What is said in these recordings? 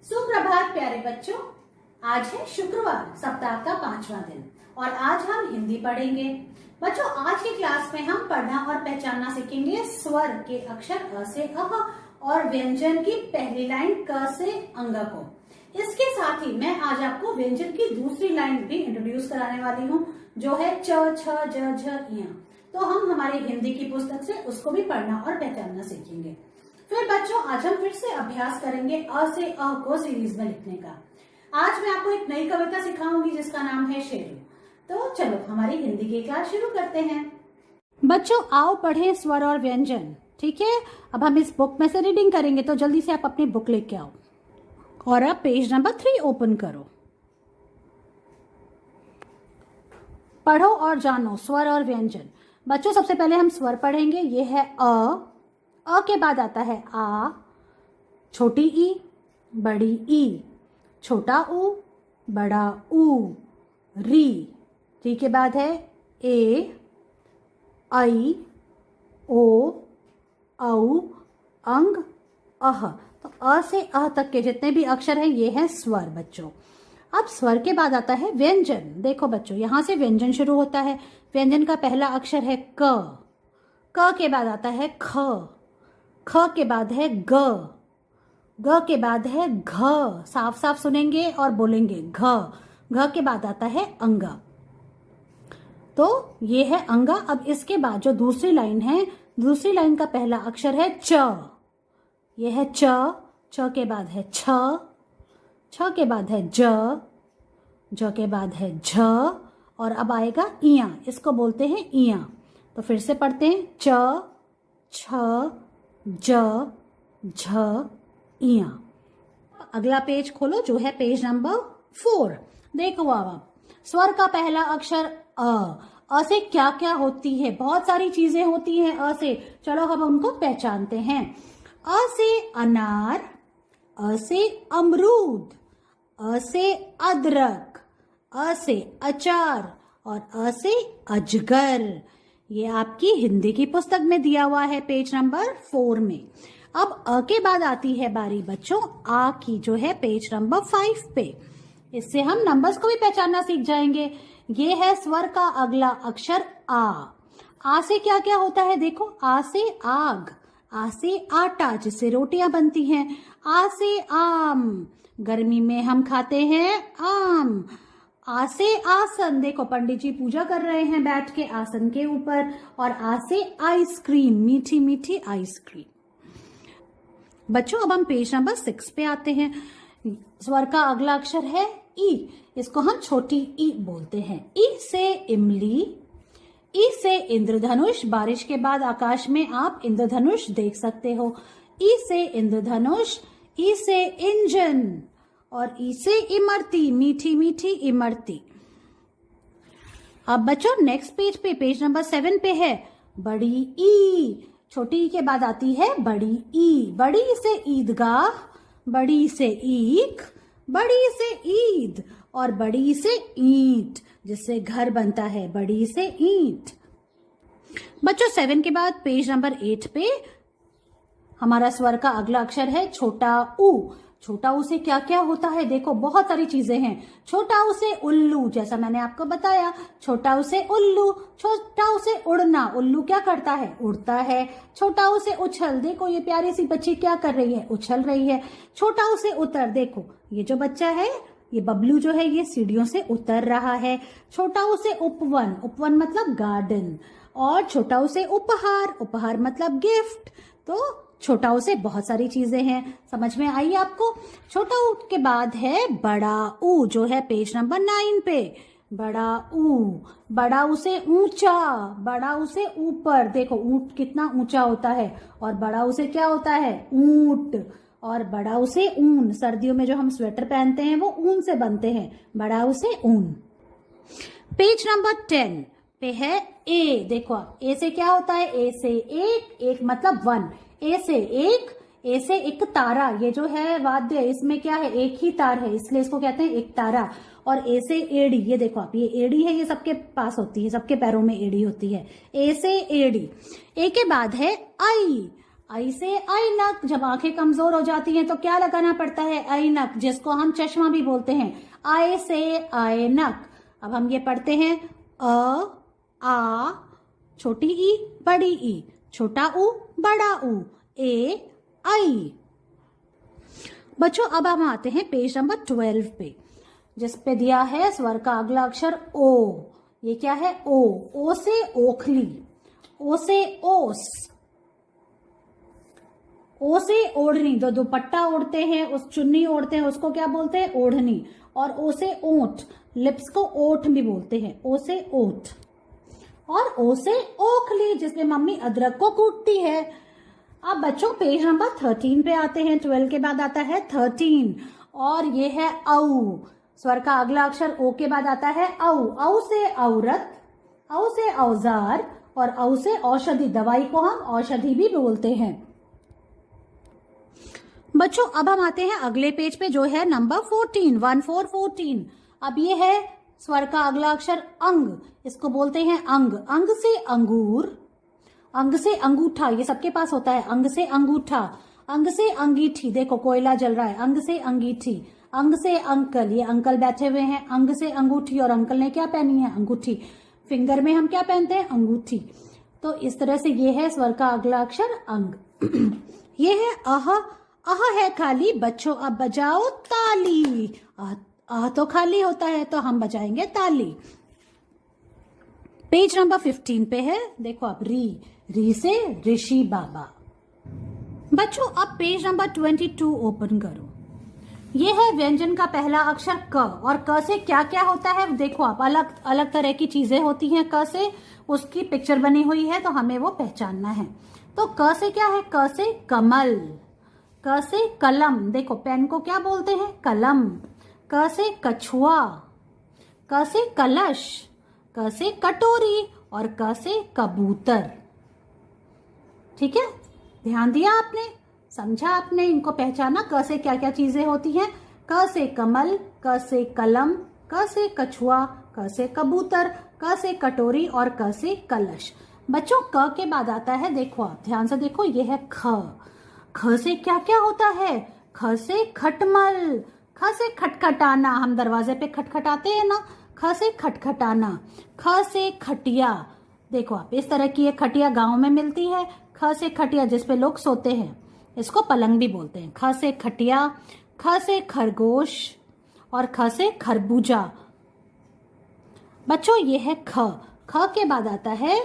सुप्रभात प्यारे बच्चों। आज है शुक्रवार, सप्ताह का 5वां दिन और आज हम हिंदी पढ़ेंगे। बच्चों, आज की क्लास में हम पढ़ना और पहचानना सीखेंगे स्वर के अक्षर अ से अह और व्यंजन की पहली लाइन क से अंग को। इसके साथ ही मैं आज आपको व्यंजन की दूसरी लाइन भी इंट्रोड्यूस कराने वाली हूँ, जो है च, छ, ज, झ, ञ। तो हम हमारी हिंदी की पुस्तक से उसको भी पढ़ना और पहचानना सीखेंगे। फिर बच्चों, आज हम फिर से अभ्यास करेंगे अ से अ को सीरीज में लिखने का। आज मैं आपको एक नई कविता सिखाऊंगी जिसका नाम है शेरू। तो चलो हमारी हिंदी की क्लास शुरू करते हैं। बच्चों, आओ पढ़ें स्वर और व्यंजन। ठीक है, अब हम इस बुक में से रीडिंग करेंगे, तो जल्दी से आप अपनी बुक लेके आओ और अब पेज नंबर 3 ओपन करो। पढ़ो और जानो स्वर और व्यंजन। बच्चों, सबसे पहले हम स्वर पढ़ेंगे। ये है अ के बाद आता है आ, छोटी ई, बड़ी ई, छोटा ऊ, बड़ा ऊ, री। री के बाद है ए, आई, ओ, औ, अंग, अह। तो अ से अह तक के जितने भी अक्षर हैं ये हैं स्वर बच्चों। अब स्वर के बाद आता है व्यंजन। देखो बच्चों, यहां से व्यंजन शुरू होता है। व्यंजन का पहला अक्षर है क के बाद आता है ख के बाद है ग के बाद है घ। साफ साफ सुनेंगे और बोलेंगे घ के बाद आता है अंगा। तो ये है अंगा। अब इसके बाद जो दूसरी लाइन है, दूसरी लाइन का पहला अक्षर है च। ये है च के बाद है छ के बाद है ज के बाद है झ और अब आएगा इया। इसको बोलते हैं इया। तो फिर से पढ़ते हैं च, छ, ज, झ, इया। अगला पेज खोलो जो है पेज नंबर 4। देखो अब स्वर का पहला अक्षर अ से क्या क्या होती है? बहुत सारी चीजें होती हैं अ से। चलो हम उनको पहचानते हैं। अ से अनार, अ से अमरूद, अ से अदरक, अ से अचार और अ से अजगर। ये आपकी हिंदी की पुस्तक में दिया हुआ है पेज नंबर 4 में। अब अ के बाद आती है बारी बच्चों आ की, जो है पेज नंबर 5 पे। इससे हम नंबर्स को भी पहचानना सीख जाएंगे। ये है स्वर का अगला अक्षर आ से क्या क्या होता है? देखो, आ से आग, आ से आटा जिससे रोटियां बनती हैं, आ से आम, गर्मी में हम खाते हैं आम। आ से आसन, देखो पंडित जी पूजा कर रहे हैं बैठ के आसन के ऊपर। और आ से आइसक्रीम, मीठी मीठी आइसक्रीम। बच्चों, अब हम पेज नंबर 6 पे आते हैं। स्वर का अगला अक्षर है ई। इसको हम छोटी ई बोलते हैं। ई से इमली, ई से इंद्रधनुष। बारिश के बाद आकाश में आप इंद्रधनुष देख सकते हो। ई से इंद्रधनुष, ई से इंजन और ई से इमरती, मीठी मीठी इमरती। अब बच्चों नेक्स्ट पेज पे, पेज नंबर 7 पे है बड़ी ई। छोटी ई के बाद आती है बड़ी ई। बड़ी से ईदगाह, बड़ी से ईख, बड़ी से ईद और बड़ी से ईंट जिससे घर बनता है, बड़ी से ईंट। बच्चों 7 के बाद पेज नंबर 8 पे हमारा स्वर का अगला अक्षर है छोटा ऊ। छोटा ऊ से क्या क्या होता है? देखो बहुत सारी चीजें हैं। छोटा ऊ से उल्लू, जैसा मैंने आपको बताया, छोटा ऊ से उल्लू। छोटा ऊ से उड़ना, उल्लू क्या करता है? उड़ता है। छोटा ऊ से उछल, देखो ये प्यारी सी बच्ची क्या कर रही है? उछल रही है। छोटा ऊ से उतर, देखो ये जो बच्चा है, ये बबलू जो है, ये सीढ़ियों से उतर रहा है। छोटा ऊ से उपवन, उपवन मतलब गार्डन। और छोटा ऊ से उपहार, उपहार मतलब गिफ्ट। तो छोटा ऊ से बहुत सारी चीजें हैं। समझ में आई आपको? छोटा ऊ के बाद है बड़ा ऊ, जो है पेज नंबर 9 पे। बड़ा ऊ, बड़ा ऊ से ऊंचा, बड़ा ऊ से ऊपर। देखो ऊंट कितना ऊंचा होता है। और बड़ा ऊ से क्या होता है? ऊंट। और बड़ा ऊ से ऊन, सर्दियों में जो हम स्वेटर पहनते हैं वो ऊन से बनते हैं। बड़ा ऊ से ऊन। पेज नंबर 10 पे है ए। देखो ए से क्या होता है? ए से एक मतलब 1। ए से एक, ए से एक तारा। ये जो है वाद्य, इसमें क्या है? एक ही तार है, इसलिए इसको कहते हैं एक तारा। और ए से एड़ी, ये देखो आप, ये एड़ी है, ये सबके पास होती है, सबके पैरों में एड़ी होती है। ए से एड़ी। ए के बाद है आई। आई से ऐनक, जब आंखें कमजोर हो जाती हैं तो क्या लगाना पड़ता है? ऐनक, जिसको हम चश्मा भी बोलते हैं। आई से ऐनक। अब हम ये पढ़ते हैं आ, छोटी ई बड़ी ई, छोटा ऊ बड़ा ऊ, ए आई। बच्चों अब हम आते हैं पेज नंबर 12 पे, जिस पे दिया है स्वर का अगला अक्षर ओ। ये क्या है? ओ से ओखली, ओ से ओस, ओ से ओढ़नी, जो दुपट्टा ओढ़ते हैं, उस चुन्नी ओढ़ते हैं, उसको क्या बोलते हैं? ओढ़नी। और ओ से ओठ, लिप्स को ओठ भी बोलते हैं, ओ से ओठ। और ओ से ओखली, जिसमें मम्मी अदरक को कूटती है। अब बच्चों पेज नंबर 13 पे आते हैं। 12 के बाद आता है 13 और ये है औ। स्वर का अगला अक्षर ओ के बाद आता है औ। औ से औरत, औ से औजार और औ से औषधि। दवाई को हम औषधि भी बोलते हैं। बच्चों अब हम आते हैं अगले पेज पे, जो है नंबर 14, 14। अब ये है स्वर का अगला अक्षर अंग। इसको बोलते हैं अंग। अंग से अंगूर, अंग से अंगूठा, ये सबके पास होता है। अंग से अंगूठा, अंग से अंगीठी, देखो कोयला जल रहा है। अंग से अंगीठी, अंग से अंकल, ये अंकल बैठे हुए हैं। अंग से अंगूठी, और अंकल ने क्या पहनी है? अंगूठी। फिंगर में हम क्या पहनते हैं? अंगूठी। तो इस तरह से ये है स्वर का अगला अक्षर अंग। ये है अह। अह है खाली। बच्चों अब बजाओ ताली। अह तो खाली होता है, तो हम बजाएंगे ताली। पेज नंबर 15 पे है, देखो अब री। री से ऋषि बाबा। बच्चों अब पेज नंबर 22 ओपन करो। ये है व्यंजन का पहला अक्षर क, और क से क्या क्या होता है देखो आप। अलग अलग तरह की चीजें होती हैं क से, उसकी पिक्चर बनी हुई है, तो हमें वो पहचानना है। तो क से क्या है? क से कमल, क से कलम, देखो पेन को क्या बोलते हैं? कलम। क से कछुआ, क से कलश, क से कटोरी और क से कबूतर। ठीक है, ध्यान दिया आपने, समझा आपने, इनको पहचाना। क से क्या क्या चीजें होती हैं? क से कमल, क से कलम, क से कछुआ, क से कबूतर, क से कटोरी और क से कलश। बच्चों क के बाद आता है, देखो आप ध्यान से देखो, ये है ख। ख से क्या क्या होता है? ख से खटमल, ख से खटखटाना, हम दरवाजे पे खटखटाते हैं ना, ख से खटखटाना। ख से खटिया, देखो आप इस तरह की एक खटिया गांव में मिलती है। ख से खटिया, जिसपे लोग सोते हैं, इसको पलंग भी बोलते हैं। ख से खटिया। ख से खरगोश और ख से खरबूजा। बच्चों ये है ख। ख के बाद आता है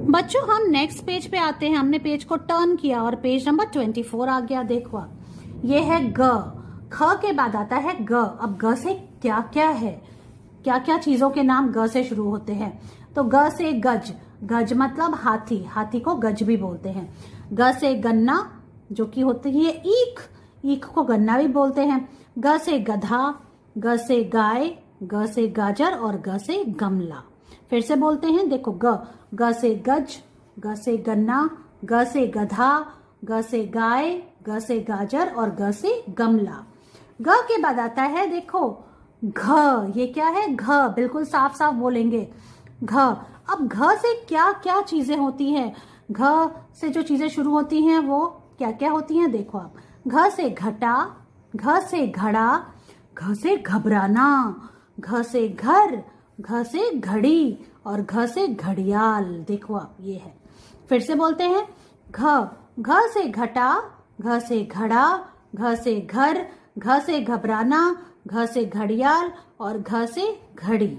बच्चों हम नेक्स्ट पेज पे आते हैं। हमने पेज को टर्न किया और पेज नंबर 24 आ गया। देखो आप, ये है ग। ख के बाद आता है ग। अब ग से क्या क्या है? क्या क्या चीजों के नाम ग से शुरू होते हैं? तो ग से गज, गज मतलब हाथी, हाथी को गज भी बोलते हैं। ग से गन्ना, जो कि होती है ईख, ईख को गन्ना भी बोलते हैं। ग से गधा, ग से गाय, ग से गाजर और ग से गमला। फिर से बोलते हैं, देखो ग। ग से गज, ग से गन्ना, ग से गधा, ग से गाय, ग से गाजर और ग से गमला। ग के बाद आता है देखो घ। ये क्या है? घ, बिल्कुल साफ साफ बोलेंगे, घ। अब घ से क्या क्या चीजें होती हैं? घ से जो चीजें शुरू होती हैं वो क्या क्या होती हैं? देखो आप, घ से घटा, घ से घड़ा, घ से घबराना, घ से घर, घ से घड़ी और घ से घड़ियाल। देखो आप, ये है। फिर से बोलते हैं, घ। घ से घटा, घ से घड़ा, घ से घर, घ से घबराना, घ से घड़ियाल और घ से घड़ी।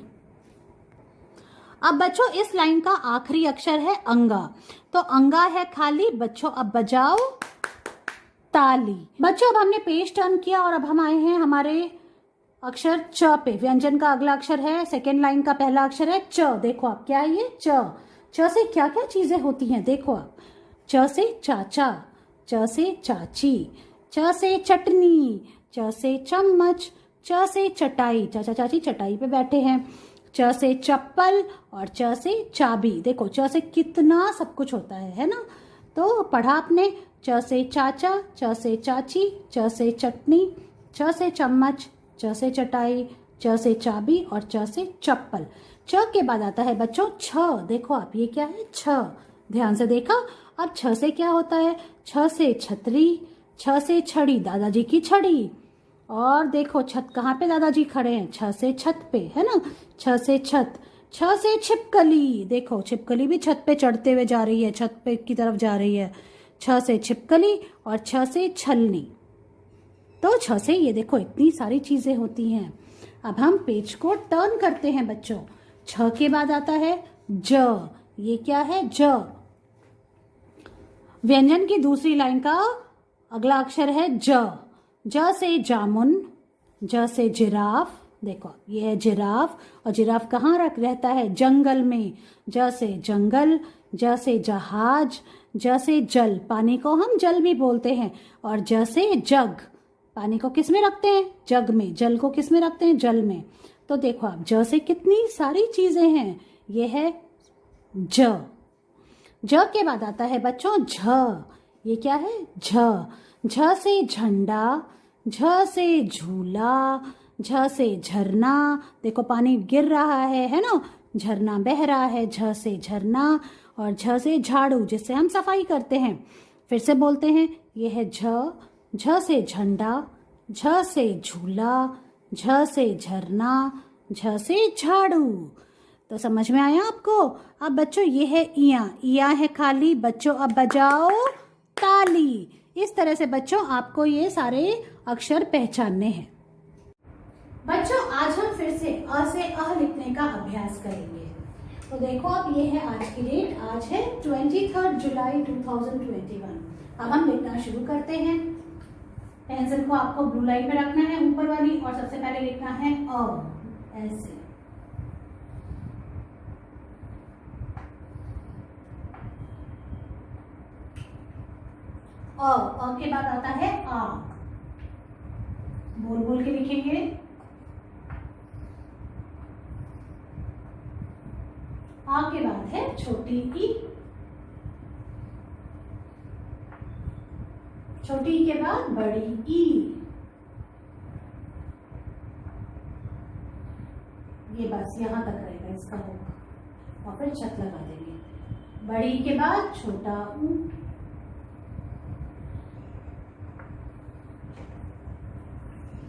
अब बच्चों इस लाइन का आखिरी अक्षर है अंगा। तो अंगा है खाली। बच्चों अब बजाओ ताली। बच्चों अब हमने पेज टर्न किया और अब हम आए हैं हमारे अक्षर च पे। व्यंजन का अगला अक्षर है, सेकेंड लाइन का पहला अक्षर है च। देखो आप, क्या है ये? च। च से क्या क्या चीजें होती हैं? देखो आप, च से चाचा, च से चाची, च से चटनी, च से चम्मच, च से चटाई, चाचा चाची चटाई पे बैठे हैं। च से चप्पल और च से चाबी। देखो च से कितना सब कुछ होता है ना? तो पढ़ा आपने, च से चाचा, च से चाची, च से चटनी, च से चम्मच, च से चटाई, च से चाबी और च से चप्पल। च के बाद आता है बच्चों छ। देखो आप, ये क्या है? छ। ध्यान से देखा। अब छ से क्या होता है? छ से छतरी, छ से छड़ी, दादाजी की छड़ी। और देखो छत कहाँ पे दादाजी खड़े हैं? छ से छत पे, है ना? छ से छत। छ से छिपकली, देखो छिपकली भी छत पे चढ़ते हुए जा रही है, छत पे की तरफ जा रही है। छ से छिपकली और छ से छलनी। तो छ से ये देखो इतनी सारी चीजें होती हैं। अब हम पेज को टर्न करते हैं बच्चों। छ के बाद आता है ज। ये क्या है? ज। व्यंजन की दूसरी लाइन का अगला अक्षर है ज। ज से जामुन, ज से जिराफ। देखो ये है जिराफ, और जिराफ कहाँ रहता है? जंगल में। ज से जंगल, ज से जहाज, ज से जल, पानी को हम जल भी बोलते हैं। और ज से जग, पानी को किस में रखते हैं? जग में। जल को किस में रखते हैं? जल में। तो देखो आप ज से कितनी सारी चीजें हैं। ये है ज। ज के बाद आता है बच्चों झ। ये क्या है? झ। झ से झंडा, झ से झूला, झ से झरना। देखो पानी गिर रहा है ना? झरना बह रहा है। झ से झरना। और झ से झाड़ू, जिससे हम सफाई करते हैं। फिर से बोलते हैं, ये है झ। झ से झंडा, झ से झूला, झ से झरना, झ से झाड़ू। तो समझ में आया आपको? अब बच्चों ये है इया। इया है खाली। बच्चों अब बजाओ ताली। इस तरह से बच्चों आपको ये सारे अक्षर पहचानने हैं। बच्चों आज हम फिर से अ से अह लिखने का अभ्यास करेंगे। तो देखो अब ये है आज की डेट। आज है 23 जुलाई 2021। अब हम लिखना शुरू करते हैं। पेंसिल को आपको ब्लू लाइन पे रखना है, ऊपर वाली, और सबसे पहले लिखना है अ। ऐसे अ के बाद आता है आ। बोल बोल के लिखेंगे। आ के बाद है छोटी ई। छोटी ई के बाद बड़ी ई। ये बस यहां तक रहेगा इसका होगा, और फिर छत लगा देंगे। बड़ी ई के बाद छोटा ऊ।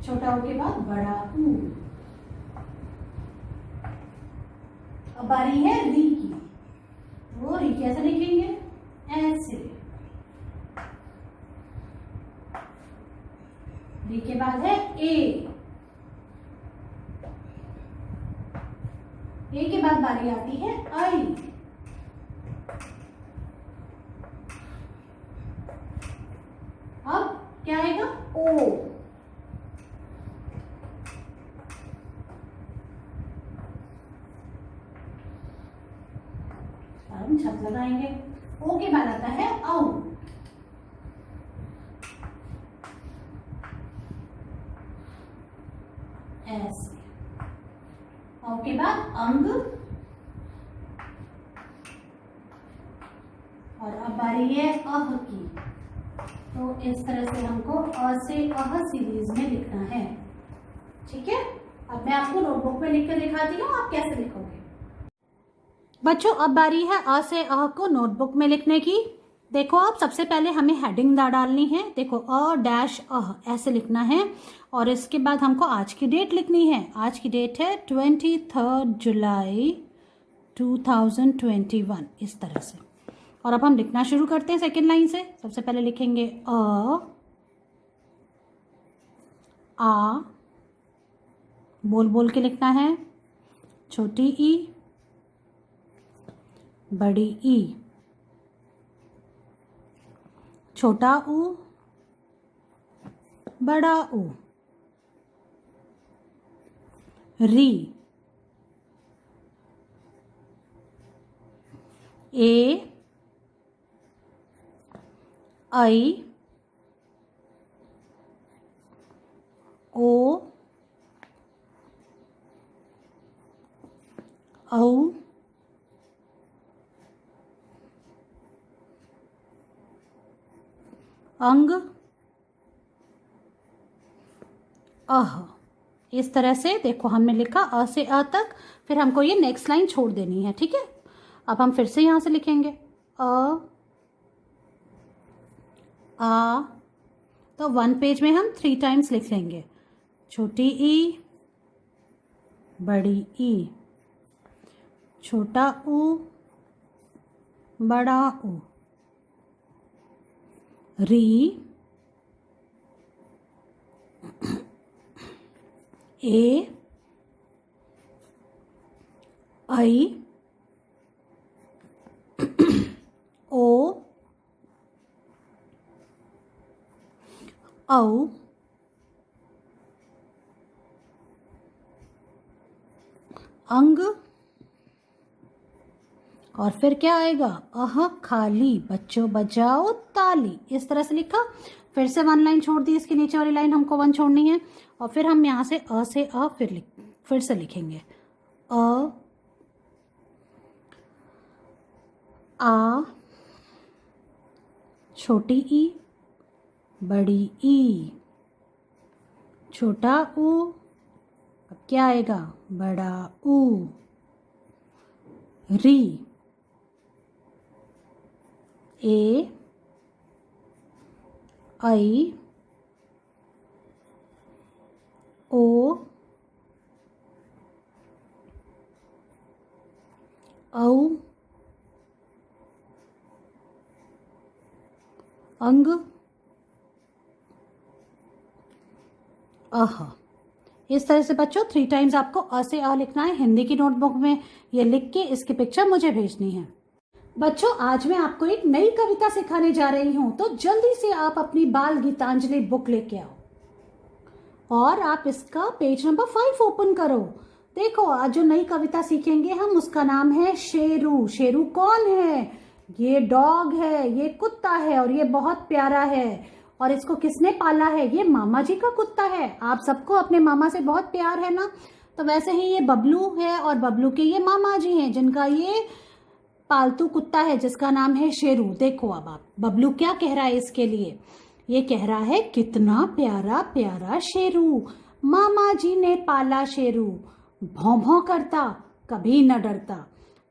छोटा ऊ के बाद बड़ा ऊ। अब बारी है री की। वो री कैसे लिखेंगे? ऐसे। री के बाद है ए। ए के बाद बारी आती है आई। अब क्या आएगा? ओ। हम छत लगाएंगे। ओ के बाद आता है औ। ऐसे। औ के बाद अंग। और अब बारी है अह की। तो इस तरह से हमको अ से अह सीरीज में लिखना है। ठीक है, अब मैं आपको नोटबुक में लिख कर दिखाती हूँ, आप कैसे लिखोगे। बच्चों अब बारी है अ से अह को नोटबुक में लिखने की। देखो आप सबसे पहले हमें हेडिंग डालनी है। देखो अ डैश अह ऐसे लिखना है। और इसके बाद हमको आज की डेट लिखनी है। आज की डेट है 23 जुलाई 2021, इस तरह से। और अब हम लिखना शुरू करते हैं सेकेंड लाइन से। सबसे पहले लिखेंगे आ। बोल बोल के लिखना है। छोटी ई, बड़ी ई, छोटा ऊ, बड़ा ऊ। री, ए, आई, ओ, औ, अंग, अह। इस तरह से देखो हमने लिखा अ से अ तक। फिर हमको ये नेक्स्ट लाइन छोड़ देनी है। ठीक है, अब हम फिर से यहां से लिखेंगे अ, आ। तो 1 पेज में हम 3 टाइम्स लिख लेंगे। छोटी ई, बड़ी ई, छोटा ऊ, बड़ा ऊ, री, ए, आई, ओ, औ, अंग, और फिर क्या आएगा? अह खाली, बच्चों बजाओ ताली। इस तरह से लिखा। फिर से 1 लाइन छोड़ दी, इसके नीचे वाली लाइन हमको 1 छोड़नी है, और फिर हम यहाँ से अ से अ फिर से लिखेंगे। अ, आ, छोटी ई, बड़ी ई, छोटा ऊ, अब क्या आएगा? बड़ा ऊ, री, ए, आई, ओ, औ, अंग, अह। इस तरह से बच्चों 3 टाइम्स आपको अ से अ लिखना है। हिंदी की नोटबुक में ये लिख के इसकी पिक्चर मुझे भेजनी है। बच्चों आज मैं आपको एक नई कविता सिखाने जा रही हूँ, तो जल्दी से आप अपनी बाल गीतांजलि बुक लेके आओ और आप इसका पेज नंबर 5 ओपन करो। देखो आज जो नई कविता सीखेंगे हम, उसका नाम है शेरू। शेरू कौन है? ये डॉग है, ये कुत्ता है, और ये बहुत प्यारा है। और इसको किसने पाला है? ये मामा जी का कुत्ता है। आप सबको अपने मामा से बहुत प्यार है ना? तो वैसे ही ये बबलू है, और बबलू के ये मामा जी हैं, जिनका ये पालतू कुत्ता है, जिसका नाम है शेरू। देखो अब आप, बबलू क्या कह रहा है इसके लिए? ये कह रहा है, कितना प्यारा प्यारा शेरू, मामा जी ने पाला शेरू। भौं भौं करता, कभी न डरता,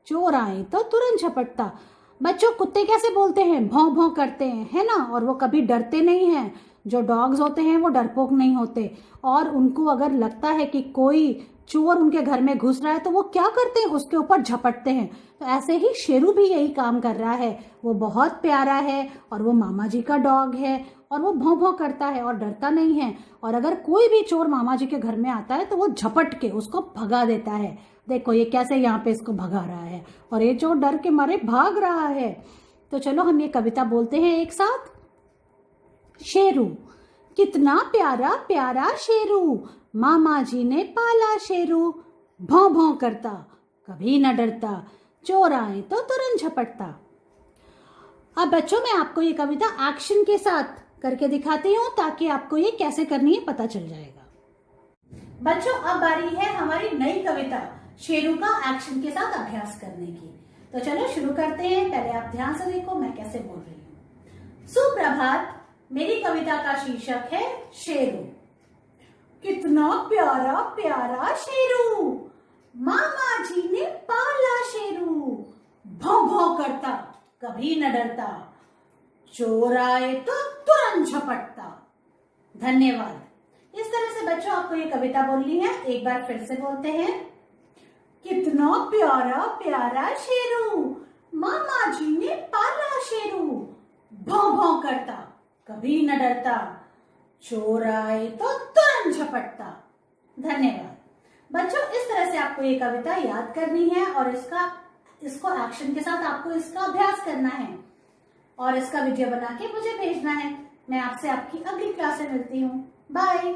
चोर आए तो तुरंत झपटता। बच्चों कुत्ते कैसे बोलते हैं? भौं भौं करते हैं, है ना? और वो कभी डरते नहीं हैं। जो डॉग्स होते हैं वो डरपोक नहीं होते, और उनको अगर लगता है कि कोई चोर उनके घर में घुस रहा है तो वो क्या करते हैं? उसके ऊपर झपटते हैं। तो ऐसे ही शेरू भी यही काम कर रहा है। वो बहुत प्यारा है, और वो मामा जी का डॉग है, और वो भौं भौं करता है और डरता नहीं है। और अगर कोई भी चोर मामा जी के घर में आता है तो वो झपट के उसको भगा देता है। देखो ये कैसे यहाँ पे इसको भगा रहा है, और ये चोर डर के मारे भाग रहा है। तो चलो हम ये कविता बोलते हैं एक साथ। शेरू, कितना प्यारा प्यारा शेरू, मामा जी ने पाला शेरू। भौं भौं करता, कभी न डरता, चोर आए तो तुरंत झपटता। अब बच्चों मैं आपको ये कविता एक्शन के साथ करके दिखाती हूँ, ताकि आपको ये कैसे करनी है पता चल जाएगा। बच्चों अब बारी है हमारी नई कविता शेरू का एक्शन के साथ अभ्यास करने की। तो चलो शुरू करते हैं। पहले आप ध्यान से देखो मैं कैसे बोल रही हूँ। सुप्रभात, मेरी कविता का शीर्षक है शेरू। कितना प्यारा प्यारा शेरू, मामा जी ने पाला शेरू। भौं भौं करता, कभी न डरता, चोर आए तो तुरंत झपटता। धन्यवाद। इस तरह से बच्चों आपको ये कविता बोलनी है। एक बार फिर से बोलते हैं। कितना प्यारा प्यारा शेरू, मामा जी ने पाला शेरू। भौं भौं करता, कभी न डरता, चोर आए तो तुरंत झपटता। धन्यवाद। बच्चों इस तरह से आपको ये कविता याद करनी है, और इसको एक्शन के साथ आपको इसका अभ्यास करना है, और इसका वीडियो बना के मुझे भेजना है। मैं आपसे आपकी अगली क्लास में मिलती हूँ। बाय।